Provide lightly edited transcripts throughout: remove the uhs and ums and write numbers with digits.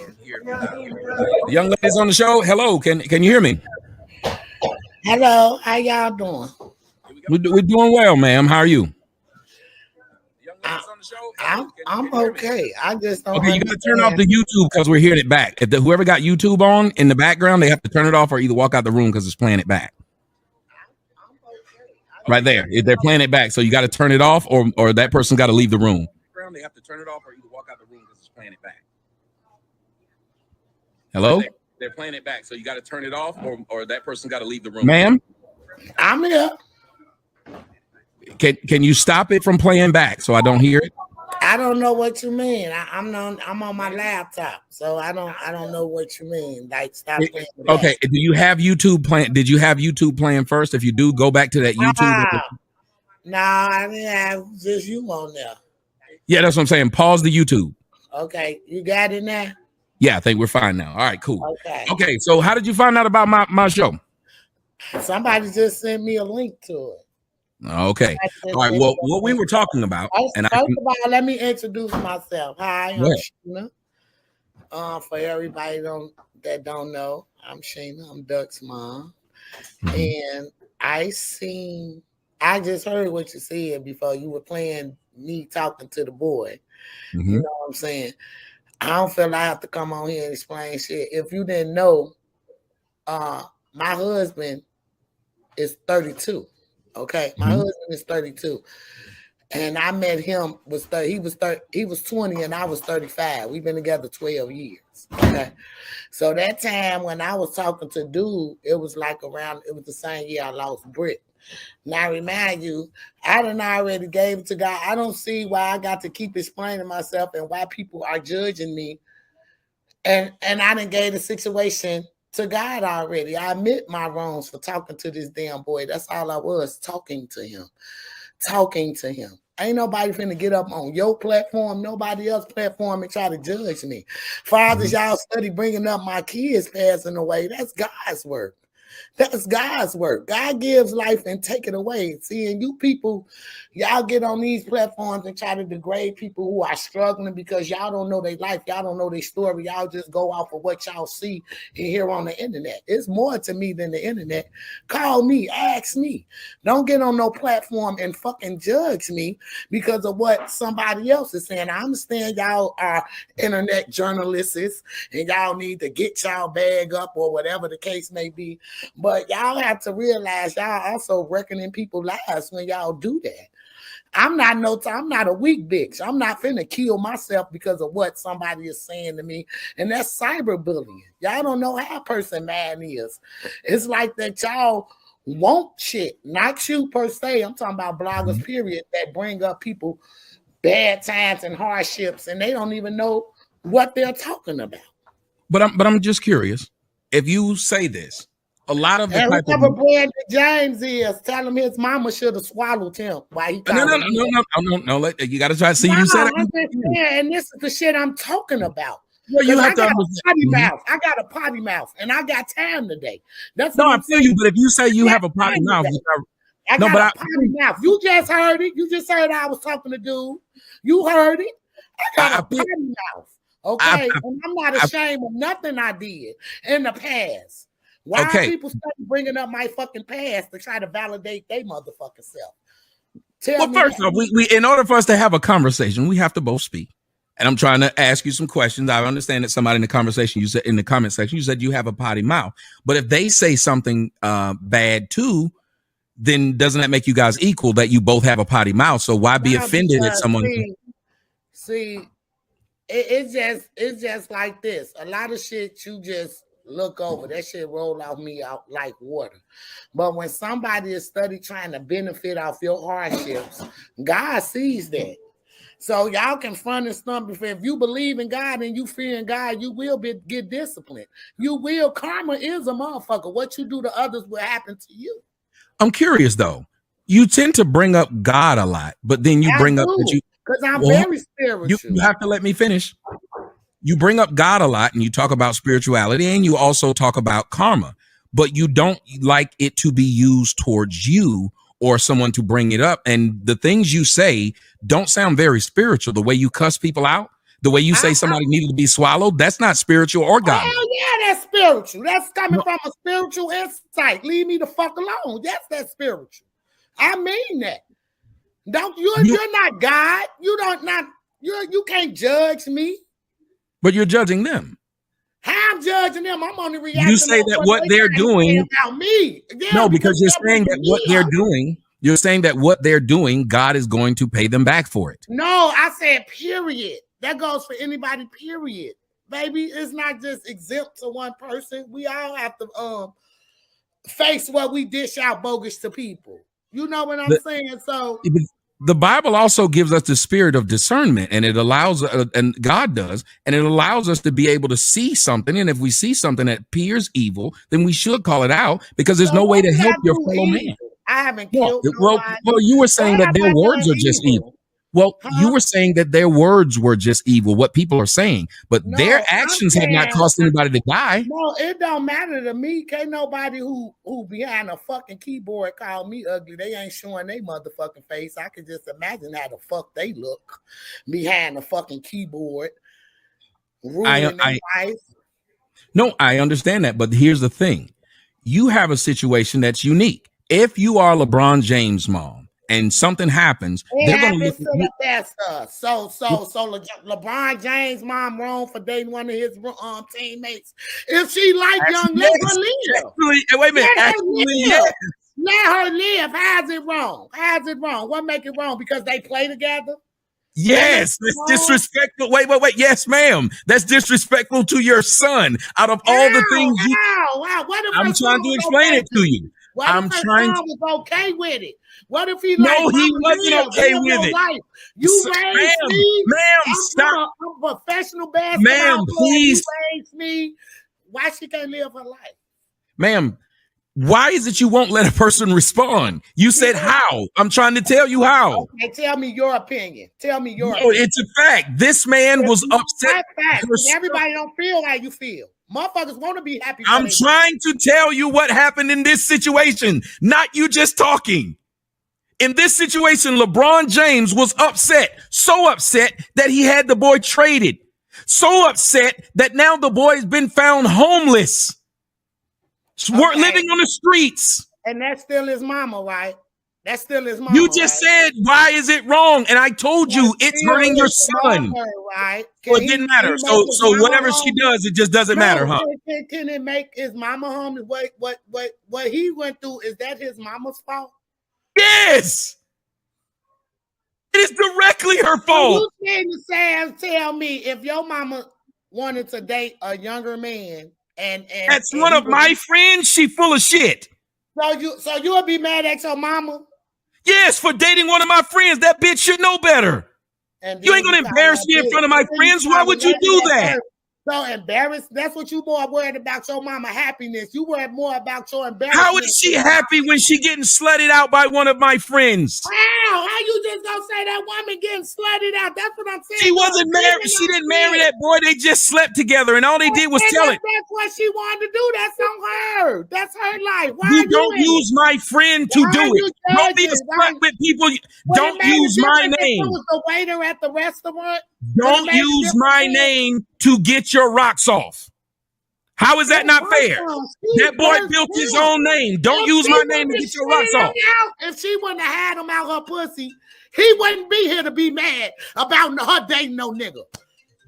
The young ladies on the show, hello. Can you hear me? Hello, how y'all doing? We're doing well, ma'am. How are you? I'm okay. I just don't Okay, you got to turn off understand. the YouTube because we're hearing it back. If whoever got YouTube on in the background, they have to turn it off or either walk out the room because it's playing it back. Right there. If they're playing it back, so you got to turn it off or that person got to leave the room. They have to turn it off or either walk out the room because it's playing it back. Hello? They're playing it back, so you got to turn it off or that person got to leave the room. Ma'am? I'm here. Can you stop it from playing back so I don't hear it? I don't know what you mean. I'm on my laptop, so I don't know what you mean. Like stop playing back. Okay, do you have YouTube playing? Did you have YouTube playing first? If you do, go back to that YouTube. No, I didn't have just you on there. Yeah, that's what I'm saying. Pause the YouTube. Okay, you got it now? Yeah, I think we're fine now. All right, cool. Okay, so how did you find out about my show? Somebody just sent me a link to it. Okay. All right. Well, what we were talking about, first of all, let me introduce myself. Hi, I'm Sheena. For everybody that don't know, I'm Sheena. I'm Duck's mom, and I just heard what you said before. You were playing me talking to the boy. You know what I'm saying? I don't feel I have to come on here and explain shit. If you didn't know, my husband is 32. Okay, my husband is 32, and I met him he was 20 and I was 35. We've been together 12 years. Okay, so that time when I was talking to dude, it was the same year I lost Britt. Now I remind you, I done already gave it to God. I don't see why I got to keep explaining myself and why people are judging me. And I done gave the situation to God already. I admit my wrongs for talking to this damn boy. That's all I was, talking to him. Ain't nobody finna get up on your platform, nobody else's platform and try to judge me. Fathers, y'all study bringing up my kids passing away. That's God's work. That's God's work. God gives life and take it away. See, and you people, y'all get on these platforms and try to degrade people who are struggling because y'all don't know their life. Y'all don't know their story. Y'all just go off of what y'all see and hear on the internet. It's more to me than the internet. Call me, ask me. Don't get on no platform and fucking judge me because of what somebody else is saying. I understand y'all are internet journalists and y'all need to get y'all bag up or whatever the case may be. But y'all have to realize y'all also reckoning people's lives when y'all do that. I'm not a weak bitch. I'm not finna kill myself because of what somebody is saying to me. And that's cyberbullying. Y'all don't know how a person man is. It's like that y'all want shit, not you per se. I'm talking about bloggers, period, that bring up people bad times and hardships, and they don't even know what they're talking about. But I'm just curious. If you say this, a lot of the and whoever Brandon James is, tell him his mama should have swallowed him. Why he no. You got to try to see. You said it. And this is the shit I'm talking about. Well, you have I got a potty mouth. I got a potty mouth, and I got time today. That's no, I feel you. But if you say you have a potty mouth, I got a potty mouth. You just heard it. You just heard I was talking to dude. You heard it. I got a potty mouth. Okay, and I'm not ashamed of nothing I did in the past. Why are people start bringing up my fucking past to try to validate their motherfucking self? First off, we in order for us to have a conversation, we have to both speak. And I'm trying to ask you some questions. I understand that somebody in the conversation, you said in the comment section, you said you have a potty mouth. But if they say something bad too, then doesn't that make you guys equal that you both have a potty mouth? So why be offended if someone? It's just like this. A lot of shit you just look over. That shit roll off me out like water. But when somebody is trying to benefit off your hardships, God sees that. So y'all can front and stump. If you believe in God and you fear in God, you will get disciplined. You will. Karma is a motherfucker. What you do to others will happen to you. I'm curious though. You tend to bring up God a lot, but then you bring up that you because I'm very spiritual. You have to let me finish. You bring up God a lot and you talk about spirituality and you also talk about karma, but you don't like it to be used towards you or someone to bring it up. And the things you say don't sound very spiritual. The way you cuss people out The way you say somebody needed to be swallowed, that's not spiritual or godly. Hell yeah, that's spiritual. That's coming from a spiritual insight. Leave me the fuck alone. Yes, that's spiritual. I mean that. You're not God. You can't judge me. But you're judging them. How I'm judging them? I'm only reacting. You say that what they're doing about me. Yeah, no, because you're saying that what they're doing. You're saying that what they're doing, God is going to pay them back for it. No, I said period. That goes for anybody. Period, baby. It's not just exempt to one person. We all have to face what we dish out bogus to people. You know what I'm saying? So. The Bible also gives us the spirit of discernment, and it allows, and God does, and it allows us to be able to see something. And if we see something that appears evil, then we should call it out, because there's no way to help your fellow man. I haven't killed well, you were saying that their words are just evil. Well, you were saying that their words were just evil, what people are saying, but their actions have not caused anybody to die. No, it don't matter to me. Can't nobody who behind a fucking keyboard call me ugly. They ain't showing their motherfucking face. I can just imagine how the fuck they look behind the fucking keyboard. Ruining their life. No, I understand that, but here's the thing. You have a situation that's unique. If you are LeBron James' mom, and something happens, they're going to look at you. So LeBron James' mom wrong for dating one of his teammates. If she like young, let her live. Wait a minute. Let her live. How's it wrong? How's it wrong? What make it wrong? Because they play together? Yes, that's disrespectful. Wait. Yes, ma'am. That's disrespectful to your son. Out of all the things I'm trying to explain it to you. I'm trying to was okay with it. What if he wasn't okay with it? Life? You raised me, ma'am. Stop. I'm a professional basketball player. Ma'am, please. You raised me. Why she can't live her life? Ma'am, why is it you won't let a person respond? You said how. I'm trying to tell you how. Okay, tell me your opinion. Opinion. It's a fact. This man was upset. Everybody don't feel how you feel. Motherfuckers want to be happy. I'm trying to tell you what happened in this situation, not you just talking. In this situation, LeBron James was upset, so upset that he had the boy traded, so upset that now the boy's been found homeless, living on the streets. And that's still his mama, right? That's still his mama. You just said, why is it wrong? And I told you it's hurting your son. Right? So it didn't matter. So whatever she does, it just doesn't matter, huh? Can it make his mama homeless? What he went through, is that his mama's fault? Yes. It is directly her fault. So you saying tell me if your mama wanted to date a younger man and that's one of my friends, she full of shit. So you would be mad at your mama? Yes, for dating one of my friends. That bitch should know better. And you ain't gonna embarrass me in front of my friends. Why would you do that? So embarrassed. That's what you more worried about, your mama happiness. You worried more about your embarrassment. How is she happy when she getting slutted out by one of my friends? How you just gonna say that woman getting slutted out? That's what I'm saying. She wasn't married. She didn't marry that boy. They just slept together, and all they did was tell it. That's what she wanted to do. That's on her. That's her life. You don't use my friend to do it. Don't be a slut with people. Don't use my name. Was the waiter at the restaurant? Don't use my name to get your rocks off. How is that not fair? That boy built his own name. Don't use my name to get your rocks off. If she wouldn't have had him out her pussy, he wouldn't be here to be mad about her dating no nigga.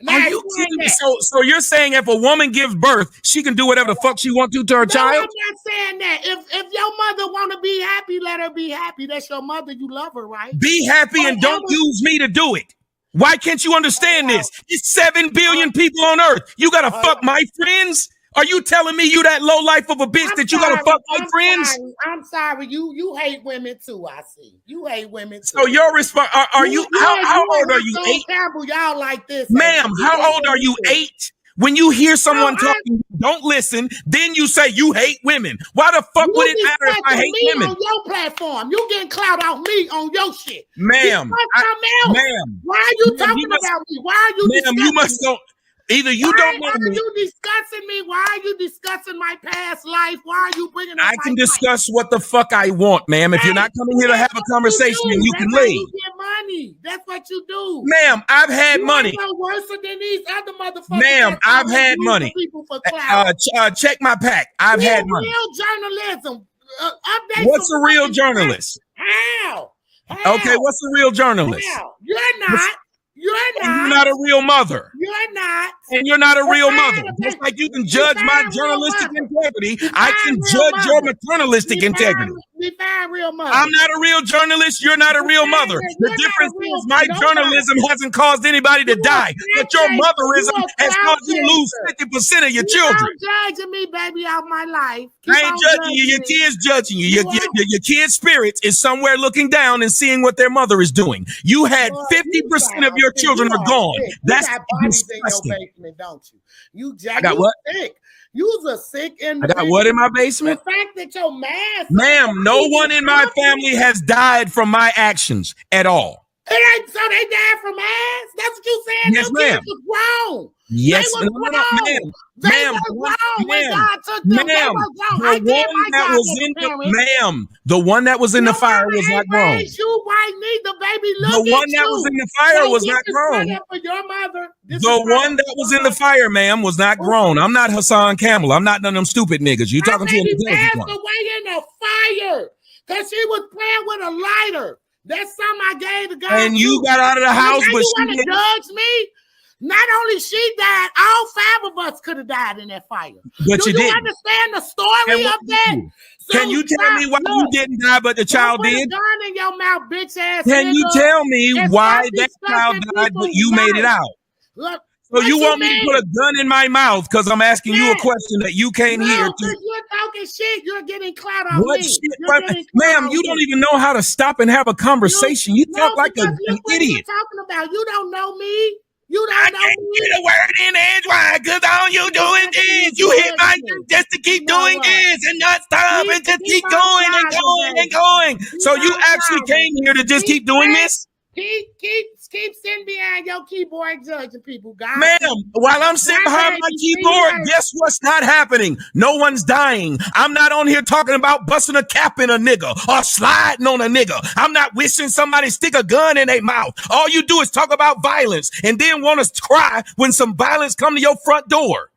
Are you kidding me? So you're saying if a woman gives birth, she can do whatever the fuck she wants to her child? I'm not saying that. If your mother want to be happy, let her be happy. That's your mother. You love her, right? Be happy and don't use me to do it. Why can't you understand this? It's 7 billion people on earth. You gotta fuck my friends? Are you telling me you that low life of a bitch that you gotta fuck my friends? I'm sorry. You hate women too. I see. You hate women too. So your response? Are you? How old are you? 8? Y'all like this, ma'am? How old are you? 8? When you hear someone talking, don't listen. Then you say you hate women. Why the fuck would it matter if I hate women? On your platform, you getting clout off me on your shit, ma'am. Ma'am, why are you talking about me? Why are you? Ma'am, you must don't. Either you don't know me. Why are you discussing me? Why are you discussing my past life? Why are you bringing up I can discuss what the fuck I want, ma'am. If you're not coming here to have a conversation, then you can leave. You get money. That's what you do. Ma'am, I've had money. No worse than these other motherfuckers. Ma'am, I've had money. Check my pack. I've had money. Real journalism. What's a real journalist? How? Okay, what's a real journalist? How? You're not. You're not a real mother. You're not. And you're not a real mother. Just like you can judge my journalistic integrity, I can judge your maternalistic integrity. Define real mother. I'm not a real journalist. You're not a real mother. The difference is my journalism hasn't caused anybody to die, but your motherism has caused you to lose 50% of your children. You're judging me, baby, out my life. I ain't judging you. Your kid's judging you. Your kid's spirit is somewhere looking down and seeing what their mother is doing. You had 50% of your children are gone. That's disgusting. Basement, don't you? I got what? Sick. You's a sick individual. I got what in my basement? The fact that your mask. Ma'am, no one in my family has died from my actions at all. So they died from ass? That's what you saying? Yes, ma'am. Kids was wrong. Yes, ma'am. The one that was in the fire was not grown. You white nigga, baby. The one that was in the fire was not grown. The one that was in the fire, ma'am, was not grown. I'm not Hassan Campbell. I'm not none of them stupid niggas. You talking to an intelligent one. She passed away in the fire because she was playing with a lighter. That's something I gave the guy. And you got out of the house, but she didn't judge me. Not only she died, all 5 of us could have died in that fire. But you didn't understand the story of that? Can you tell me why you didn't die, but the child did? Gun in your mouth, bitch ass. Can you tell me why that child died, but you made it out? Look. So you want me to put a gun in my mouth because I'm asking you a question that you can't hear? You're talking shit. You're getting clout on what me. Shit? Ma'am, you don't even know how to stop and have a conversation. You talk like an idiot. What you're talking about? You don't know me. You don't know me. Get a word in edgewise because all you doing is you hit my just to keep doing this and not stop and just keep going and going and going. So you actually came here to just keep doing this? Keep sitting behind your keyboard judging people, guys. Ma'am, while I'm sitting behind my keyboard, guess what's not happening? No one's dying. I'm not on here talking about busting a cap in a nigga or sliding on a nigga. I'm not wishing somebody stick a gun in their mouth. All you do is talk about violence and then want us to cry when some violence come to your front door.